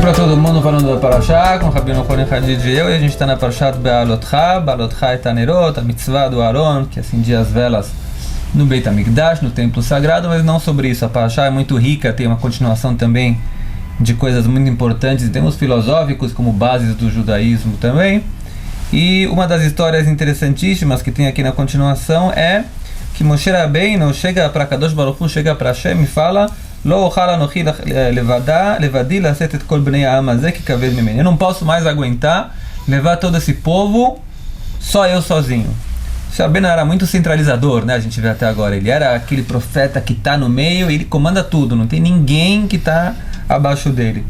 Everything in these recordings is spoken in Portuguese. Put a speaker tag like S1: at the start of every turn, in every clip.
S1: para todo mundo falando da Parashá, com o Rabino Kohen Hadid e eu, e a gente está na Parashat Be'alotcha. Be'alotcha é Tanerot, a mitzvah do Aaron, que acendia as velas no Beit HaMikdash, no templo sagrado, mas não sobre isso. A Parashá é muito rica, tem uma continuação também de coisas muito importantes, temos filosóficos como bases do judaísmo também. E uma das histórias interessantíssimas que tem aqui na continuação é que Moshe Rabbeinu chega para Kadosh Baruch Hu, chega para Hashem e fala: Lo ochal anochi levadi laset et kol bnei ha'am hazeh ki kaved mimeni. Eu não posso mais aguentar levar todo esse povo só eu sozinho. Rabbeinu era muito centralizador, né? A gente vê até agora. Ele era aquele profeta que está no meio e ele comanda tudo. Não tem ninguém que está abaixo dele.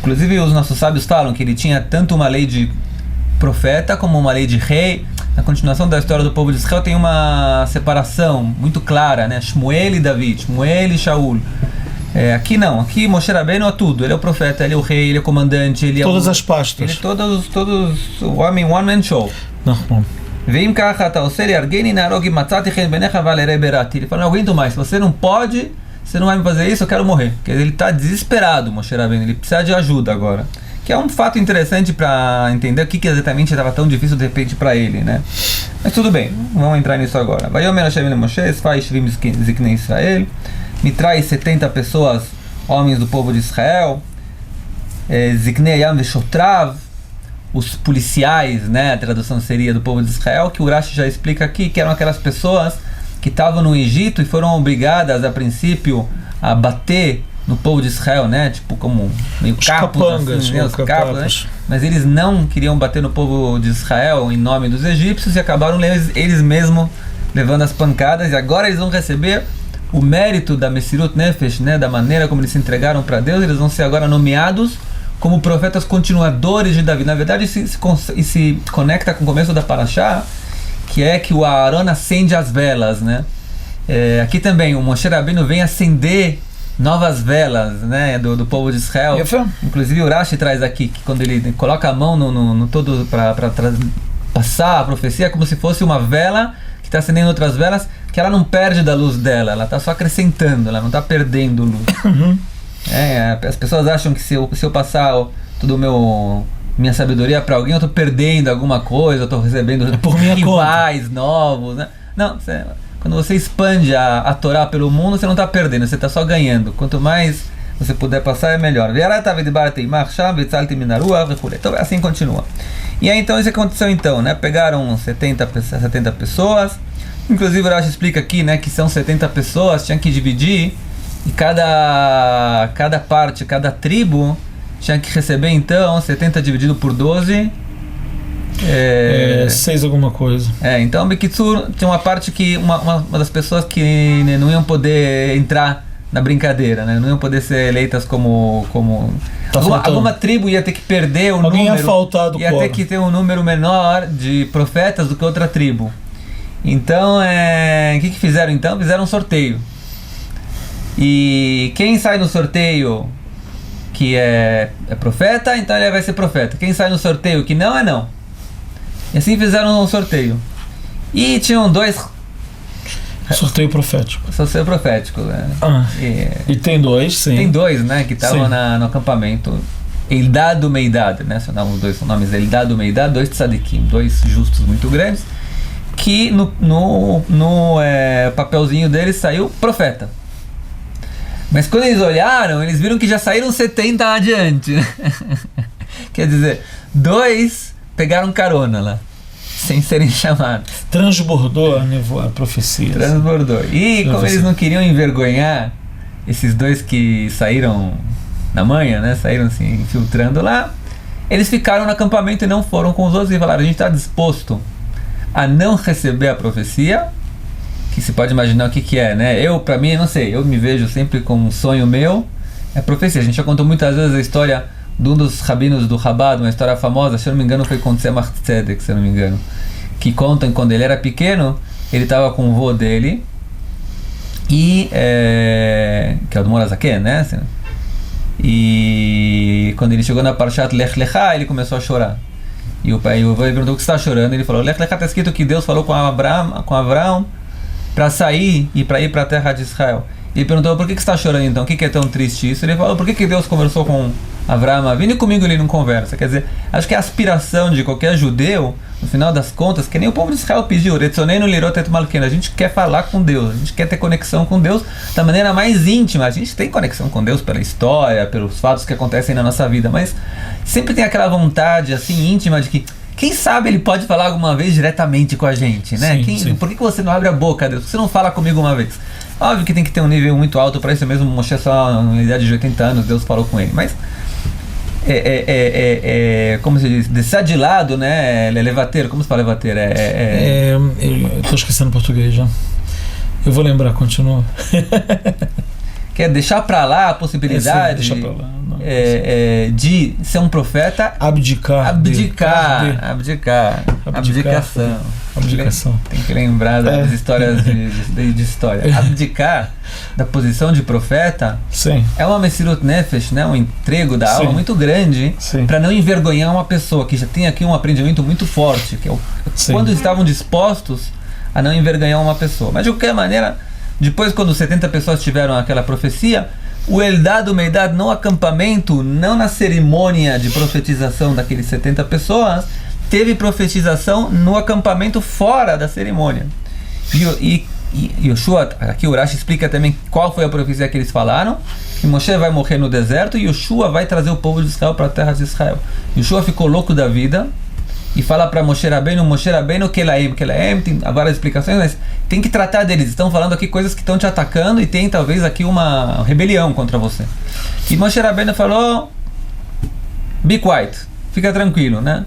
S1: Inclusive os nossos sábios falam que ele tinha tanto uma lei de profeta como uma lei de rei. Na continuação da história do povo de Israel tem uma separação muito clara, né? Shmuel e David, Shmuel e Shaul. Aqui não, aqui Moshe Rabbeinu é tudo. Ele é o profeta, ele é o rei, ele é o comandante, ele é
S2: todas as pastas.
S1: Ele é todos o homem one man show.
S2: Não.
S1: Veim kacha taoseri argeni narog matzati chen benecha valerei berati. Ele fala: não aguento mais, se você não pode, você não vai me fazer isso, eu quero morrer. Porque ele está desesperado, Moshe Rabbeinu, ele precisa de ajuda agora. Que é um fato interessante para entender o que exatamente estava tão difícil de repente para ele, né? Mas tudo bem, vamos entrar nisso agora. Vayomer Hashem le Moshe, faz shvim ziknei Israel, me traz 70 pessoas, homens do povo de Israel, ziknei yam veshotrav, os policiais, né? A tradução seria do povo de Israel, que o Urashi já explica aqui, que eram aquelas pessoas que estavam no Egito e foram obrigadas a princípio a bater no povo de Israel, né? Tipo como meio capos, assim, né? Os capos, né? Mas eles não queriam bater no povo de Israel em nome dos egípcios e acabaram eles mesmos levando as pancadas, e agora eles vão receber o mérito da Messirut Nefesh, né? Da maneira como eles se entregaram para Deus. Eles vão ser agora nomeados como profetas continuadores de Davi. Na verdade, se conecta com o começo da Parashá, que é que o Aaron acende as velas, né? Aqui também o Moshe Rabbeinu vem acender novas velas, né, do povo de Israel. Inclusive o Urashi traz aqui que quando ele coloca a mão no todo para passar a profecia, é como se fosse uma vela que está acendendo outras velas, que ela não perde da luz dela, ela está só acrescentando, ela não está perdendo luz. As pessoas acham que se eu passar toda minha sabedoria para alguém, eu estou perdendo alguma coisa, eu estou recebendo
S2: por minha
S1: rivais novos, né? Não, quando você expande a Torá pelo mundo, você não está perdendo, você está só ganhando. Quanto mais você puder passar, é melhor. Então assim continua. E aí então isso aconteceu então, né? Pegaram 70 pessoas. Inclusive o Rashi explica aqui, né, que são 70 pessoas, tinha que dividir, e cada parte, cada tribo tinha que receber então 70 dividido por 12.
S2: 6 alguma coisa.
S1: Então Bekitsur tinha uma parte que uma das pessoas que, né, não iam poder entrar na brincadeira, né, não iam poder ser eleitas como alguma tribo ia ter que perder o
S2: alguém
S1: número,
S2: ia faltar do
S1: ia ter que ter um número menor de profetas do que outra tribo. Então o que fizeram então? Fizeram um sorteio, e quem sai no sorteio que é profeta, então ele vai ser profeta. Quem sai no sorteio que não, não. E assim fizeram um sorteio. E tinham dois...
S2: Sorteio profético.
S1: Sorteio profético, né?
S2: E tem dois, sim.
S1: Tem dois, né? Que estavam no acampamento. Eldad e Meidad, né? São dois nomes. Eldad e Meidad, dois tzadikim, dois justos muito grandes. Que no papelzinho deles saiu profeta. Mas quando eles olharam, eles viram que já saíram 70 adiante, né? Quer dizer, dois pegaram carona lá, sem serem chamados.
S2: Transbordou a profecia.
S1: Transbordou. E como eles não queriam envergonhar esses dois que saíram na manhã, né? Saíram se infiltrando lá, eles ficaram no acampamento e não foram com os outros e falaram: a gente está disposto a não receber a profecia, que se pode imaginar o que é, né? Pra mim, não sei, eu me vejo sempre como um sonho meu, é profecia. A gente já contou muitas vezes a história de um dos rabinos do Chabad, uma história famosa, se eu não me engano foi com Tzemach Tzedek, se eu não me engano, que contam que quando ele era pequeno, ele estava com o vô dele, e que é o do Morazaken, né? E quando ele chegou na Parshat Lech Lecha, ele começou a chorar. E o vô perguntou: o que você está chorando? Ele falou: Lech Lecha está escrito que Deus falou com Abraão para sair e para ir para a terra de Israel. Ele perguntou: por que você está chorando então? O que é tão triste isso? Ele falou: por que Deus conversou com Avraham Avinu, e comigo ele não conversa. Quer dizer, acho que a aspiração de qualquer judeu, no final das contas, que nem o povo de Israel pediu, Retzonenu lirot et malkeinu, a gente quer falar com Deus, a gente quer ter conexão com Deus da maneira mais íntima. A gente tem conexão com Deus pela história, pelos fatos que acontecem na nossa vida, mas sempre tem aquela vontade assim íntima de que quem sabe ele pode falar alguma vez diretamente com a gente, né?
S2: Sim.
S1: Por que você não abre a boca, Deus? Por que você não fala comigo uma vez? Óbvio que tem que ter um nível muito alto para isso mesmo. Moshe só na idade de 80 anos, Deus falou com ele. Mas como se diz, deixar de lado, né? Levateiro, como se fala levateiro?
S2: Eu estou esquecendo português já. Eu vou lembrar, continua.
S1: Quer deixar para lá a possibilidade
S2: deixar pra lá,
S1: de ser um profeta. Abdicação. Tem que lembrar das histórias de história. Abdicar da posição de profeta.
S2: Sim.
S1: É uma Messirut Nefesh, né? Um entrego da alma muito grande para não envergonhar uma pessoa que já tem aqui um aprendimento muito forte, que é quando estavam dispostos a não envergonhar uma pessoa. Mas de qualquer maneira, depois, quando 70 pessoas tiveram aquela profecia, o Eldad, o Meidad, no acampamento, não na cerimônia de profetização daqueles 70 pessoas, teve profetização no acampamento fora da cerimônia. E Yoshua, aqui o Rashi explica também qual foi a profecia que eles falaram, que Moshe vai morrer no deserto e Yoshua vai trazer o povo de Israel para a terra de Israel. Yoshua ficou louco da vida e fala para Moshe Rabbeinu, Kelaim, tem várias explicações, mas tem que tratar deles. Estão falando aqui coisas que estão te atacando e tem talvez aqui uma rebelião contra você. E Moshe Rabbeinu falou, be quiet, fica tranquilo, né?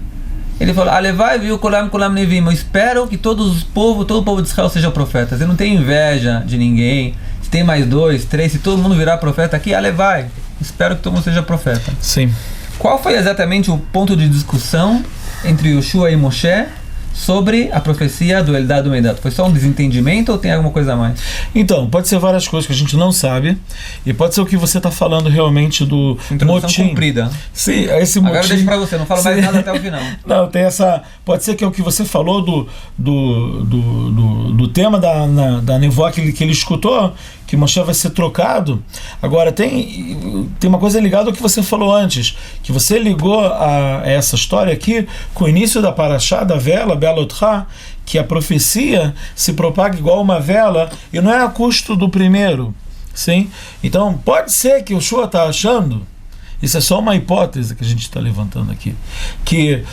S1: Ele falou, Alevai viu Kolam Nevim, eu espero que todo o povo de Israel seja profeta. Eu não tenho inveja de ninguém, se tem mais 2, 3, se todo mundo virar profeta aqui, Alevai, espero que todo mundo seja profeta.
S2: Sim.
S1: Qual foi exatamente o ponto de discussão entre Yoshua e Moshe sobre a profecia do Eldad do Meidad? Foi só um desentendimento ou tem alguma coisa a mais?
S2: Então, pode ser várias coisas que a gente não sabe, e pode ser o que você está falando realmente do
S1: introdução
S2: motim.
S1: Comprida.
S2: Sim, esse motim.
S1: Agora eu deixo para você, não falo mais nada até o final.
S2: Não, tem essa. Pode ser que é o que você falou do tema da nevoa que ele escutou, que Moshe vai ser trocado. Agora, tem uma coisa ligada ao que você falou antes, que você ligou a essa história aqui com o início da Parashá, da vela, Be'alotcha, que a profecia se propaga igual uma vela, e não é a custo do primeiro. Sim? Então, pode ser que o Yoshua está achando, isso é só uma hipótese que a gente está levantando aqui, que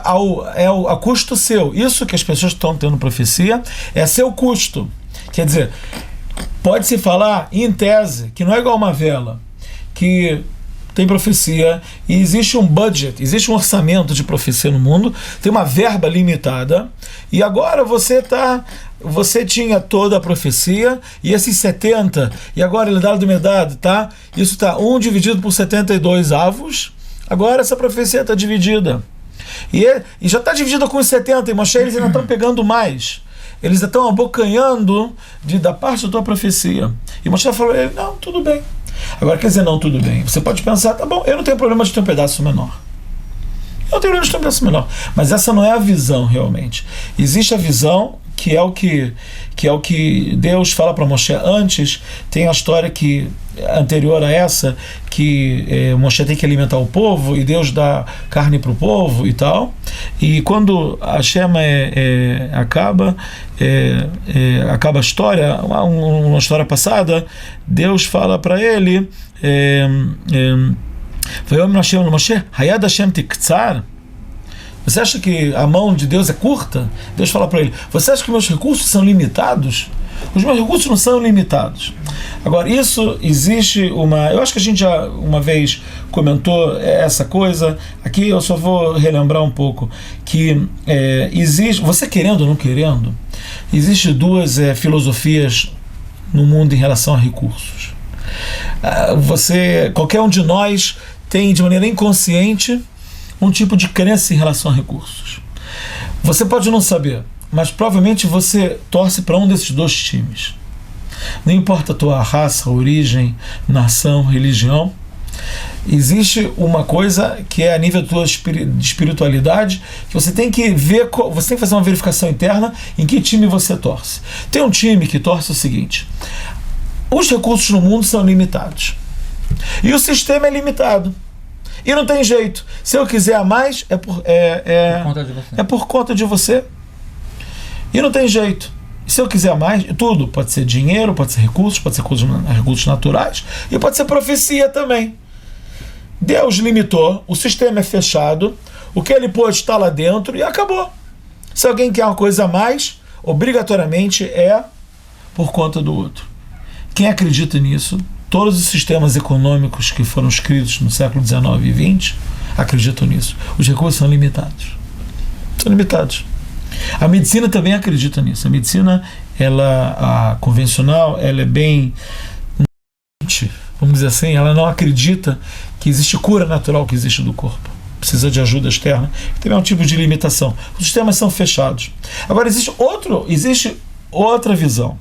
S2: a custo seu. Isso que as pessoas estão tendo profecia é seu custo. Quer dizer, pode-se falar, em tese, que não é igual uma vela, que tem profecia e existe um budget, existe um orçamento de profecia no mundo, tem uma verba limitada, e agora você tinha toda a profecia, e esses 70, e agora ele dá do Medad, tá? Isso está 1 dividido por 72 avos, agora essa profecia está dividida. E já está dividida com os 70, e Moshe, eles ainda estão pegando mais. Eles estão abocanhando da parte da tua profecia. E Moshe falou, não, tudo bem. Agora, quer dizer, não, tudo bem. Você pode pensar, tá bom, eu não tenho problema de ter um pedaço menor. Eu não tenho problema de ter um pedaço menor. Mas essa não é a visão, realmente. Existe a visão, que é o que Deus fala para Moshe antes. Tem a história anterior a essa, que Moshe tem que alimentar o povo, e Deus dá carne para o povo e tal. E quando a Shema acaba a história, uma história passada, Deus fala para ele, Moshe, Hayad Hashem tiktzar. Você acha que a mão de Deus é curta? Deus fala para ele, você acha que meus recursos são limitados? Os meus recursos não são limitados. Agora, isso existe eu acho que a gente já uma vez comentou essa coisa, aqui eu só vou relembrar um pouco, que existe, você querendo ou não querendo, existe 2 filosofias no mundo em relação a recursos. Qualquer um de nós tem, de maneira inconsciente, um tipo de crença em relação a recursos. Você pode não saber, mas provavelmente você torce para um desses 2 times. Não importa a tua raça, origem, nação, religião, existe uma coisa que é a nível da tua espiritualidade, que você tem que ver, você tem que fazer uma verificação interna em que time você torce. Tem um time que torce o seguinte: os recursos no mundo são limitados. E o sistema é limitado. E não tem jeito. Se eu quiser a mais, é por conta de você. E não tem jeito. Se eu quiser mais, tudo. Pode ser dinheiro, pode ser recursos naturais e pode ser profecia também. Deus limitou, o sistema é fechado, o que ele pôde está lá dentro e acabou. Se alguém quer uma coisa a mais, obrigatoriamente é por conta do outro. Quem acredita nisso, todos os sistemas econômicos que foram escritos no século XIX e XX acreditam nisso. Os recursos são limitados. São limitados. A medicina também acredita nisso. A medicina, a convencional, ela é bem, vamos dizer assim, ela não acredita que existe cura natural que existe do corpo. Precisa de ajuda externa. Também é um tipo de limitação. Os sistemas são fechados. Agora, existe outra visão.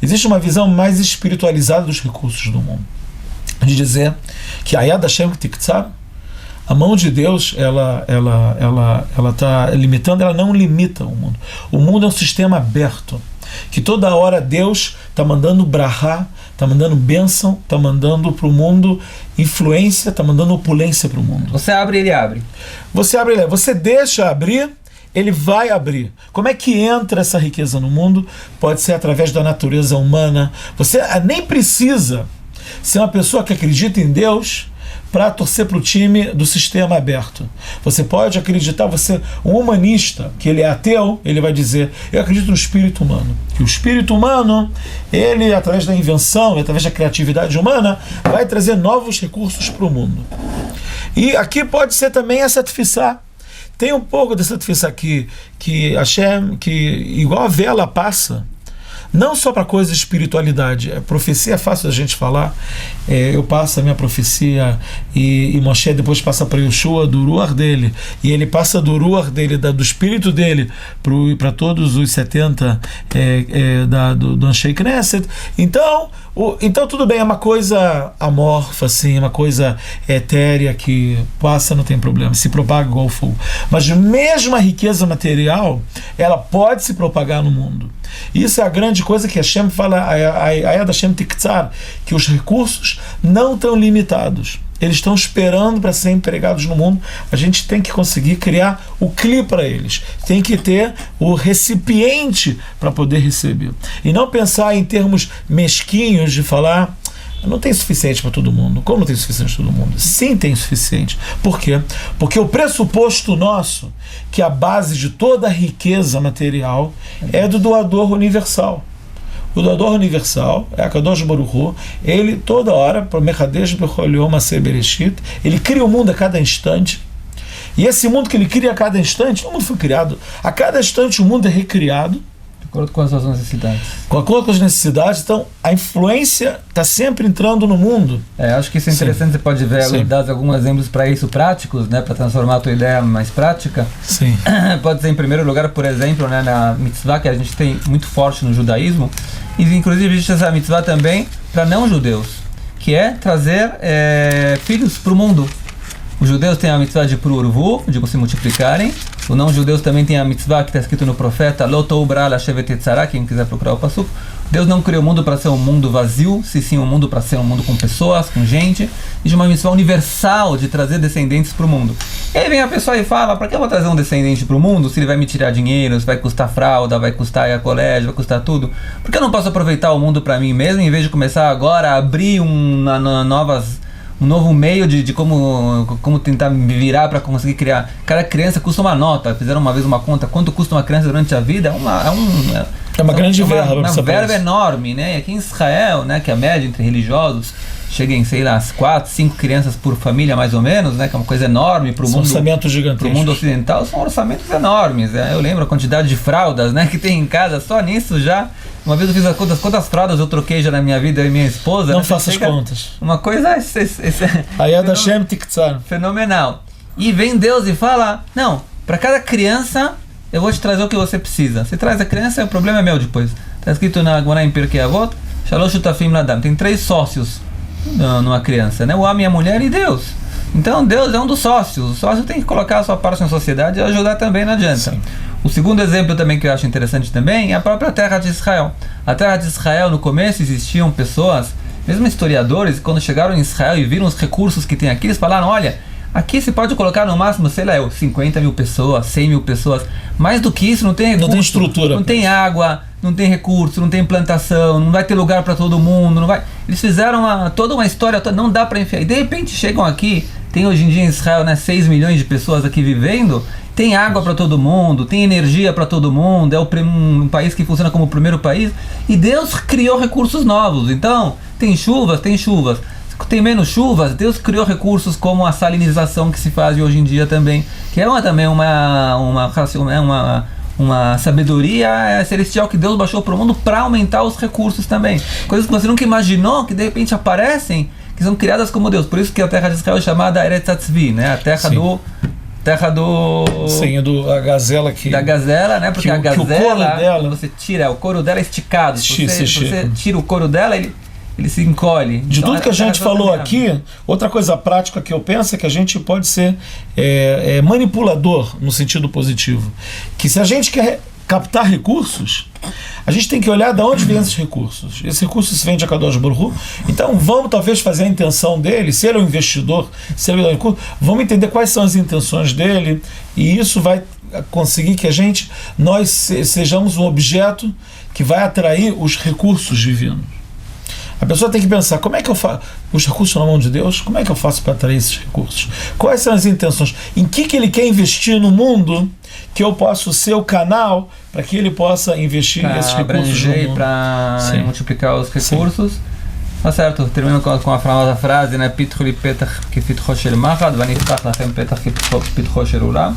S2: Existe uma visão mais espiritualizada dos recursos do mundo. De dizer que a Yad Hashem Tiktzar, a mão de Deus, ela está limitando, ela não limita o mundo. O mundo é um sistema aberto, que toda hora Deus está mandando brahá, está mandando bênção, está mandando para o mundo influência, está mandando opulência para o mundo.
S1: Você abre, ele abre.
S2: Você abre, ele abre. Você deixa abrir, ele vai abrir. Como é que entra essa riqueza no mundo? Pode ser através da natureza humana. Você nem precisa ser uma pessoa que acredita em Deus para torcer para o time do sistema aberto. Você pode acreditar, um humanista, que ele é ateu, ele vai dizer, eu acredito no espírito humano. Que o espírito humano, ele, através da invenção, através da criatividade humana, vai trazer novos recursos para o mundo. E aqui pode ser também essa tefissá. Tem um pouco dessa tefissá que Hashem, que igual a vela passa, não só para coisas de espiritualidade. A profecia é fácil da gente falar. Eu passo a minha profecia e Moshe depois passa para Yoshua do Ruach dele, e ele passa do Ruach dele, do espírito dele para todos os 70 do Anshei Knesset. Então tudo bem, é uma coisa amorfa, assim, uma coisa etérea que passa, não tem problema, se propaga igual fogo. Mas mesmo a riqueza material, ela pode se propagar no mundo. Isso é a grande coisa que Hashem fala, a Yad Hashem Tiktzar, que os recursos não estão limitados. Eles estão esperando para serem empregados no mundo. A gente tem que conseguir criar o cli para eles. Tem que ter o recipiente para poder receber. E não pensar em termos mesquinhos de falar, não tem suficiente para todo mundo. Como não tem suficiente para todo mundo? Sim, tem suficiente. Por quê? Porque o pressuposto nosso, que a base de toda a riqueza material, é do doador universal. O doador universal é a Kadosh Baruch Hu. Ele toda hora, para o Mechadesh Bechol Yom Aseh Bereshit, ele cria o mundo a cada instante. E esse mundo que ele cria a cada instante, o mundo foi criado. A cada instante o mundo é recriado.
S1: De acordo com as suas necessidades.
S2: Com acordo com as necessidades, então a influência está sempre entrando no mundo.
S1: Acho que isso é interessante. Sim. Você pode ver, dar alguns exemplos para isso práticos, né, para transformar a tua ideia mais prática.
S2: Sim.
S1: Pode ser, em primeiro lugar, por exemplo, né, na mitzvah, que a gente tem muito forte no judaísmo, e inclusive existe essa mitzvah também para não-judeus, que é trazer filhos para o mundo. Os judeus têm a mitzvah de prurvu, de se multiplicarem. Os não-judeus também têm a mitzvah que está escrito no profeta Lotou Bra Lashevet Etzara, quem quiser procurar o passuco. Deus não criou o mundo para ser um mundo vazio, se sim um mundo para ser um mundo com pessoas, com gente, e de uma mitzvah universal de trazer descendentes para o mundo. E aí vem a pessoa e fala, para que eu vou trazer um descendente para o mundo se ele vai me tirar dinheiro, se vai custar fralda, vai custar ir a colégio, vai custar tudo? Por que eu não posso aproveitar o mundo para mim mesmo, em vez de começar agora a abrir um novo meio de como tentar me virar para conseguir criar? Cada criança custa uma nota. Fizeram uma vez uma conta, quanto custa uma criança durante a vida?
S2: É uma grande verba.
S1: Uma verba enorme, né? E aqui em Israel, né, que a média entre religiosos chega em, sei lá, 4, 5 crianças por família, mais ou menos, né? Que é uma coisa enorme para o mundo.
S2: Orçamentos gigantescos.
S1: Para o mundo ocidental, são orçamentos enormes. Eu lembro a quantidade de fraldas, né, que tem em casa, só nisso já. Uma vez eu fiz as contas, quantas fraldas eu troquei já na minha vida, eu e minha esposa.
S2: Não faça as contas.
S1: Uma coisa
S2: Ayad Hashem Tiktzar.
S1: Fenomenal. E vem Deus e fala, não, para cada criança eu vou te trazer o que você precisa. Você traz a criança, o problema é meu depois. Está escrito na Gemara em Pirkei Avot, Shalosh Shutafim Ladam. Tem 3 sócios numa criança, né? O homem, a mulher e Deus. Então Deus é um dos sócios. O sócio tem que colocar a sua parte na sociedade e ajudar também, não adianta. Sim. O segundo exemplo também que eu acho interessante também é a própria terra de Israel. A terra de Israel, no começo, existiam pessoas Mesmo historiadores, quando chegaram em Israel e viram os recursos que tem aqui, eles falaram, olha, aqui se pode colocar no máximo, sei lá, 50 mil pessoas, 100 mil pessoas. Mais do que isso, não tem recurso.
S2: Não tem estrutura.
S1: Não tem água, não tem recurso, não tem plantação, não vai ter lugar para todo mundo, não vai... Eles fizeram toda uma história, não dá para enfiar. E de repente chegam aqui, tem hoje em dia em Israel, né, 6 milhões de pessoas aqui vivendo, tem água para todo mundo, tem energia para todo mundo, é um país que funciona como o primeiro país, e Deus criou recursos novos. Então, tem chuvas, tem menos chuvas, Deus criou recursos como a salinização que se faz hoje em dia também, que é também uma sabedoria celestial que Deus baixou para o mundo para aumentar os recursos também. Coisas que você nunca imaginou, que de repente aparecem, que são criadas como Deus. Por isso que a terra de Israel é chamada Eretz Hatzvi, né? A terra do... Sim,
S2: a gazela que...
S1: Da gazela, né? Porque a gazela,
S2: o couro dela,
S1: você tira, o couro dela é esticado. Se
S2: você
S1: tira o couro dela, ele se encolhe.
S2: De
S1: então,
S2: tudo que a gente falou aqui, outra coisa prática que eu penso é que a gente pode ser manipulador no sentido positivo. Que se a gente quer captar recursos, a gente tem que olhar de onde vem esses recursos. Esse recurso se vem de Akadosh Baruch Hu. Então vamos talvez fazer a intenção dele, se ele é um investidor, se ele é um recurso, vamos entender quais são as intenções dele, e isso vai conseguir que nós sejamos um objeto que vai atrair os recursos divinos. A pessoa tem que pensar, como é que eu faço? Os recursos na mão de Deus, como é que eu faço para atrair esses recursos? Quais são as intenções? Em que ele quer investir no mundo que eu posso ser o canal para que ele possa investir esses recursos no mundo?
S1: Para multiplicar os recursos. Sim. Tá certo, termino com a famosa frase, né? Pitchu li petach kepitcho shel machad, vaniftach lachem petach kepitcho shel ulam.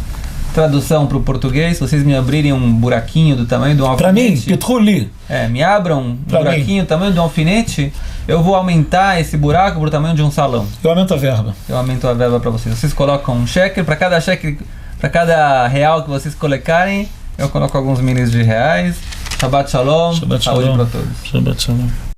S1: Tradução para o português, vocês me abrirem um buraquinho do tamanho de um alfinete.
S2: Para mim, Petroli.
S1: Me abram um buraquinho do tamanho de um alfinete, eu vou aumentar esse buraco para o tamanho de um salão.
S2: Eu aumento a verba.
S1: Eu aumento a verba para vocês. Vocês colocam um cheque, para cada real que vocês colocarem, eu coloco alguns milhões de reais. Shabbat shalom.
S2: Shabbat
S1: Saúde
S2: shalom
S1: para todos.
S2: Shabbat shalom.